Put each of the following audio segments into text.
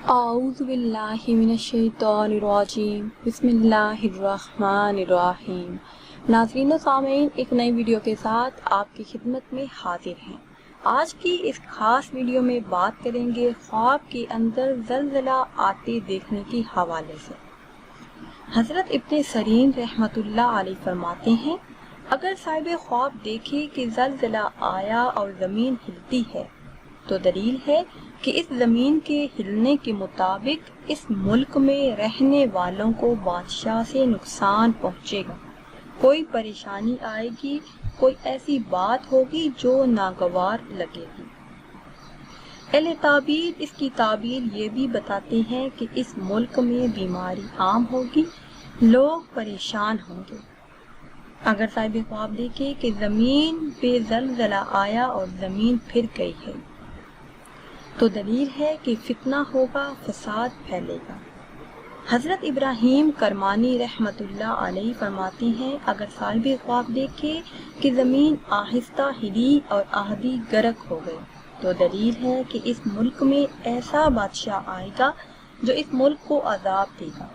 اعوذ باللہ من الشیطان الرجیم بسم اللہ الرحمن الرحیم۔ ناظرین و سامعین، ایک نئی ویڈیو کے ساتھ آپ کی خدمت میں حاضر ہیں۔ آج کی اس خاص ویڈیو میں بات کریں گے خواب کے اندر زلزلہ آتے دیکھنے کے حوالے سے۔ حضرت ابن سیرین رحمۃ اللہ علیہ فرماتے ہیں، اگر صاحب خواب دیکھے کہ زلزلہ آیا اور زمین ہلتی ہے تو دلیل ہے کہ اس زمین کے ہلنے کے مطابق اس ملک میں رہنے والوں کو بادشاہ سے نقصان پہنچے گا، کوئی پریشانی آئے گی، کوئی ایسی بات ہوگی جو ناگوار لگے گی۔ اہل تعبیر اس کی تعبیر یہ بھی بتاتے ہیں کہ اس ملک میں بیماری عام ہوگی، لوگ پریشان ہوں گے۔ اگر صاحب خواب دیکھے کہ زمین پہ زلزلہ آیا اور زمین پھر گئی ہے تو دلیل ہے کہ فتنہ ہوگا، فساد پھیلے گا۔ حضرت ابراہیم کرمانی رحمۃ اللہ علیہ فرماتے ہیں، اگر صاحب خواب دیکھے کہ زمین آہستہ ہلی اور آدھی غرق ہو گئی تو دلیل ہے کہ اس ملک میں ایسا بادشاہ آئے گا جو اس ملک کو عذاب دے گا۔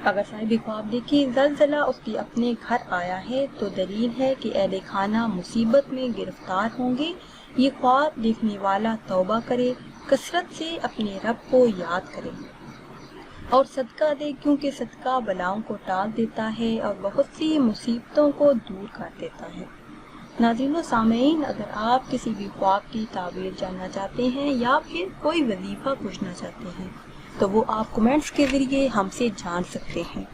اگر صاحب خواب دیکھے زلزلہ اس کے اپنے گھر آیا ہے تو دلیل ہے کہ اہل خانہ مصیبت میں گرفتار ہوں گے۔ یہ خواب دیکھنے والا توبہ کرے، کثرت سے اپنے رب کو یاد کرے اور صدقہ دے، کیونکہ صدقہ بلاؤں کو ٹال دیتا ہے اور بہت سی مصیبتوں کو دور کر دیتا ہے۔ ناظرین و سامعین، اگر آپ کسی بھی خواب کی تعبیر جاننا چاہتے ہیں یا پھر کوئی وظیفہ پوچھنا چاہتے ہیں تو وہ آپ کمنٹس کے ذریعے ہم سے جان سکتے ہیں۔